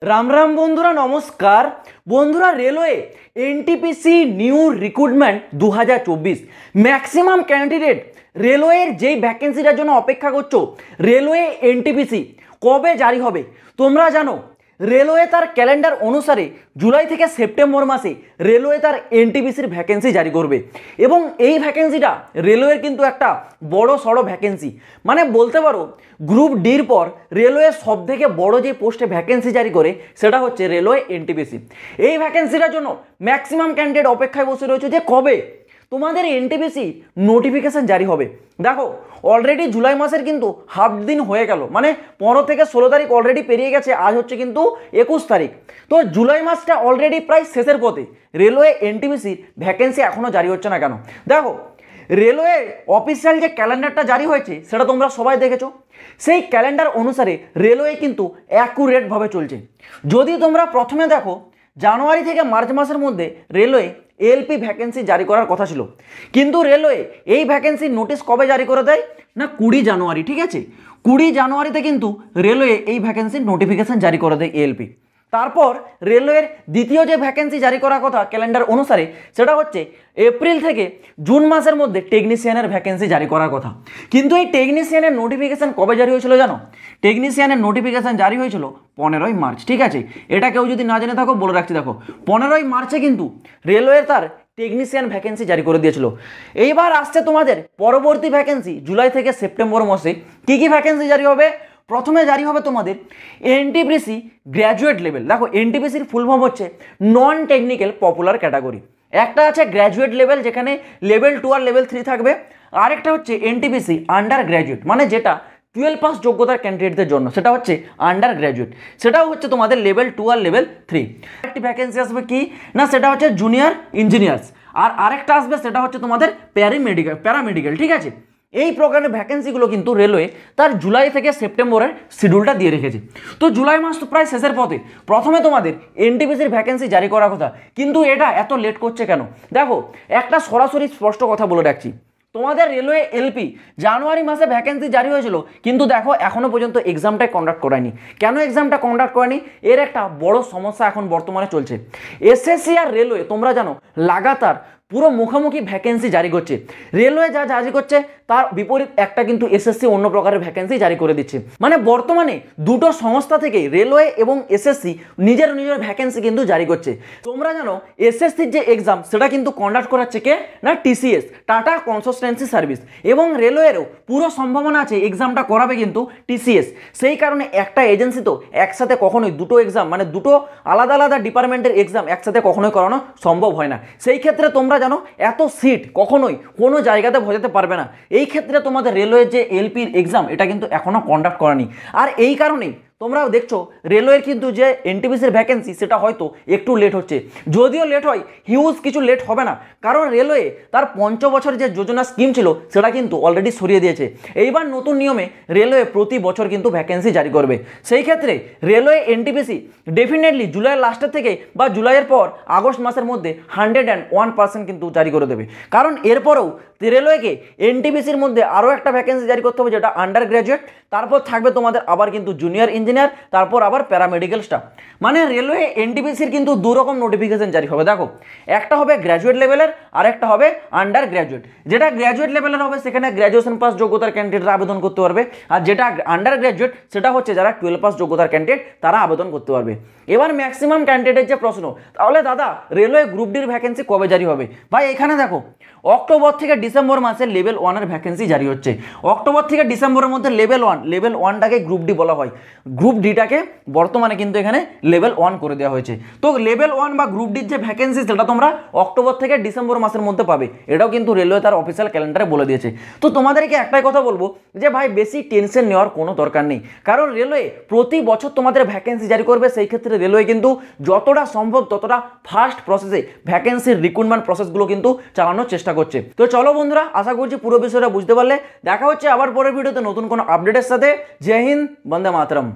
রাম রাম বন্ধুরা, নমস্কার বন্ধুরা। Railway NTPC new recruitment 2024 maximum candidate রেলওয়ের যেই ভ্যাকেন্সিটার জন্য অপেক্ষা করছো, রেলওয়ে এনটিপিসি কবে জারি হবে তোমরা জানো? রেলওয়ে তার ক্যালেন্ডার অনুসারে জুলাই থেকে সেপ্টেম্বর মাসে রেলওয়ে তার এনটিপিসির ভ্যাকেন্সি জারি করবে এবং এই ভ্যাকেন্সিটা রেলওয়ের কিন্তু একটা বড় সড়ো ভ্যাকেন্সি, মানে বলতে পারো গ্রুপ ডির পর রেলওয়ে সব থেকে বড় যে পোস্টে ভ্যাকেন্সি জারি করে সেটা হচ্ছে রেলওয়ে এনটিপিসি। এই ভ্যাকেন্সিটার জন্য ম্যাক্সিমাম ক্যান্ডিডেট অপেক্ষায় বসে রয়েছে যে কবে তোমাদের এনটিপিসি নোটিফিকেশান জারি হবে। দেখো অলরেডি জুলাই মাসের কিন্তু হাফ দিন হয়ে গেল, মানে 15 থেকে 16 তারিখ অলরেডি পেরিয়ে গেছে, আজ হচ্ছে কিন্তু 21 তারিখ। তো জুলাই মাসটা অলরেডি প্রায় শেষের পথে, রেলওয়ে এনটিপিসির ভ্যাকেন্সি এখনও জারি হচ্ছে না কেন? দেখো রেলওয়ে অফিসিয়াল যে ক্যালেন্ডারটা জারি হয়েছে সেটা তোমরা সবাই দেখেছো। সেই ক্যালেন্ডার অনুসারে রেলওয়ে কিন্তু অ্যাকুরেটভাবে চলছে। যদি তোমরা প্রথমে দেখো জানুয়ারি থেকে মার্চ মাসের মধ্যে রেলওয়ে এলপি ভ্যাকেন্সি জারি করার কথা ছিল, কিন্তু রেলওয়ে এই ভ্যাকেন্সির নোটিশ কবে জারি করে দেয় না 20 জানুয়ারি, ঠিক আছে? 20 জানুয়ারিতে কিন্তু রেলওয়ে এই ভ্যাকেন্সির নোটিফিকেশান জারি করে দেয় এএলপি। তারপর রেলওয়ের দ্বিতীয় যে ভ্যাকেন্সি জারি করার কথা ক্যালেন্ডার অনুসারে সেটা হচ্ছে এপ্রিল থেকে জুন মাসের মধ্যে টেকনিশিয়ানের ভ্যাকেন্সি জারি করার কথা। কিন্তু এই টেকনিশিয়ানের নোটিফিকেশান কবে জারি হয়েছিল জানো? টেকনিশিয়ানের নোটিফিকেশান জারি হয়েছিল 15ই মার্চ, ঠিক আছে? এটা কেউ যদি না জেনে থাকো বলে রাখছি, দেখো 15ই মার্চে কিন্তু রেলওয়ে তার টেকনিশিয়ান ভ্যাকেন্সি জারি করে দিয়েছিল। এইবার আসছে তোমাদের পরবর্তী ভ্যাকেন্সি, জুলাই থেকে সেপ্টেম্বর মাসে কী কী ভ্যাকেন্সি জারি হবে? প্রথমে জারি হবে তোমাদের এনটিপিসি গ্র্যাজুয়েট লেভেল। দেখো এনটিপিসির ফুল ফর্ম হচ্ছে নন টেকনিক্যাল পপুলার ক্যাটাগরি। একটা আছে গ্র্যাজুয়েট লেভেল যেখানে লেভেল 2 আর লেভেল 3 থাকবে, আরেকটা হচ্ছে এনটিপিসি আন্ডার গ্র্যাজুয়েট, মানে যেটা 12 পাস যোগ্যতার ক্যান্ডিডেটদের জন্য, সেটা হচ্ছে আন্ডার গ্র্যাজুয়েট, সেটাও হচ্ছে তোমাদের লেভেল 2 আর লেভেল 3। একটি ভ্যাকেন্সি আসবে কি না, সেটা হচ্ছে জুনিয়র ইঞ্জিনিয়ার্স, আর আরেকটা আসবে সেটা হচ্ছে তোমাদের প্যারামেডিক্যাল, ঠিক আছে? এই প্রকারের ভ্যাকেন্সিগুলো কিন্তু রেলওয়ে তার জুলাই থেকে সেপ্টেম্বরের শিডিউলটা দিয়ে রেখেছে। তো জুলাই মাস তো প্রায় শেষের পথে, প্রথমে তোমাদের এনটিপিসির ভ্যাকেন্সি জারি করার কথা, কিন্তু এটা এত লেট করছে কেন? দেখো একটা সরাসরি স্পষ্ট কথা বলে রাখছি, তোমাদের রেলওয়ে এলপি জানুয়ারি মাসে ভ্যাকেন্সি জারি হয়েছিল, কিন্তু দেখো এখনও পর্যন্ত এক্সামটাই কন্ডাক্ট করায়নি। কেন এক্সামটা কন্ডাক্ট করেনি? এর একটা বড় সমস্যা এখন বর্তমানে চলছে। এসএসসি আর রেলওয়ে তোমরা জানো লাগাতার পুরো মুখোমুখি ভ্যাকেন্সি জারি করছে। রেলওয়ে যা জারি করছে তার বিপরীত একটা কিন্তু এসএসসি অন্য প্রকারের ভ্যাকেন্সি জারি করে দিচ্ছে। মানে বর্তমানে দুটো সংস্থা থেকে রেলওয়ে এবং এসএসসি নিজের ভ্যাকেন্সি কিন্তু জারি করছে। তোমরা জানো এসএসসির যে এক্সাম সেটা কিন্তু কন্ডাক্ট করাচ্ছে কে না টিসিএস, টাটা কনসালটেন্সি সার্ভিস, এবং রেলওয়েরও পুরো সম্ভাবনা আছে এক্সামটা করাবে কিন্তু টিসিএস। সেই কারণে একটা এজেন্সি তো একসাথে কখনোই দুটো এক্সাম, মানে দুটো আলাদা আলাদা ডিপার্টমেন্টের এক্সাম একসাথে কখনোই করানো সম্ভব হয় না। সেই ক্ষেত্রে তোমরা জানো এত সিট কখনোই কোনো জায়গাতে বোঝাতে পারবে না। এই ক্ষেত্রে তোমাদের রেলওয়ের যে এলপির এক্সাম এটা কিন্তু এখনও কন্ডাক্ট করেনি, আর এই কারণেই তোমরাও দেখছো রেলওয়ের কিন্তু যে এনটিপিসির ভ্যাকেন্সি সেটা হয়তো একটু লেট হচ্ছে। যদিও লেট হয়, হিউজ কিছু লেট হবে না, কারণ রেলওয়ে তার 5 বছরের যে যোজনা স্কিম ছিল সেটা কিন্তু অলরেডি সরিয়ে দিয়েছে। এইবার নতুন নিয়মে রেলওয়ে প্রতি বছর কিন্তু ভ্যাকেন্সি জারি করবে। সেই ক্ষেত্রে রেলওয়ে এনটিপিসি ডেফিনেটলি জুলাইয়ের লাস্টের থেকে বা জুলাইয়ের পর আগস্ট মাসের মধ্যে 101% কিন্তু জারি করে দেবে, কারণ এরপরেও রেলওয়েকে এনটিপিসির মধ্যে আরও একটা ভ্যাকেন্সি জারি করতে হবে যেটা আন্ডার গ্র্যাজুয়েট, তারপর থাকবে তোমাদের আবার কিন্তু জুনিয়র ইঞ্জিনিয়ার, তারপর আবার প্যারামেডিক্যাল স্টাফ। মানে রেলওয়ে এনটিপিসির কিন্তু দুরকম নোটিফিকেশন জারি হবে। দেখো একটা হবে গ্র্যাজুয়েট লেভেলের আর একটা হবে আন্ডার গ্র্যাজুয়েট। যেটা গ্র্যাজুয়েট লেভেলের হবে সেখানে গ্র্যাজুয়েশন পাস যোগ্যতার ক্যান্ডিডেটরা আবেদন করতে পারবে, আর যেটা আন্ডার গ্র্যাজুয়েট সেটা হচ্ছে যারা 12 পাস যোগ্যতার ক্যান্ডিডেট তারা আবেদন করতে পারবে। এবার ম্যাক্সিমাম ক্যান্ডিডেটের যে প্রশ্ন, তাহলে দাদা রেলওয়ে গ্রুপ ডির ভ্যাকেন্সি কবে জারি হবে? ভাই এখানে দেখো অক্টোবর থেকে ডিসেম্বর মাসে লেভেল 1 এর ভ্যাকেন্সি জারি হচ্ছে। অক্টোবর থেকে ডিসেম্বরের মধ্যে লেভেল 1টাকে গ্রুপ ডি বলা হয়, গ্রুপ ডিটাকে বর্তমানে কিন্তু এখানে লেভেল 1 করে দেওয়া হয়েছে। তো লেভেল 1 বা গ্রুপ ডির যে ভ্যাকেন্সি সেটা তোমরা অক্টোবর থেকে ডিসেম্বর মাসের মধ্যে পাবে, এটাও কিন্তু রেলওয়ে তার অফিসিয়াল ক্যালেন্ডারে বলে দিয়েছে। তো তোমাদেরকে একটাই কথা বলবো যে ভাই বেশি টেনশন নেওয়ার কোনো দরকার নেই, কারণ রেলওয়ে প্রতি বছর তোমাদের ভ্যাকেন্সি জারি করবে। সেই ক্ষেত্রে রেলওয়ে কিন্তু যতটা সম্ভব ততটা ফাস্ট প্রসেসে ভ্যাকেন্সির রিক্রুটমেন্ট প্রসেসগুলো কিন্তু চালানোর চেষ্টা করছে। তো চলো বন্ধুরা, আশা করছি পুরো বিষয়টা বুঝতে পারলে। দেখা হচ্ছে আবার পরের ভিডিওতে নতুন কোনো আপডেটের সাথে। জয় হিন্দ, বন্দে মাতরম।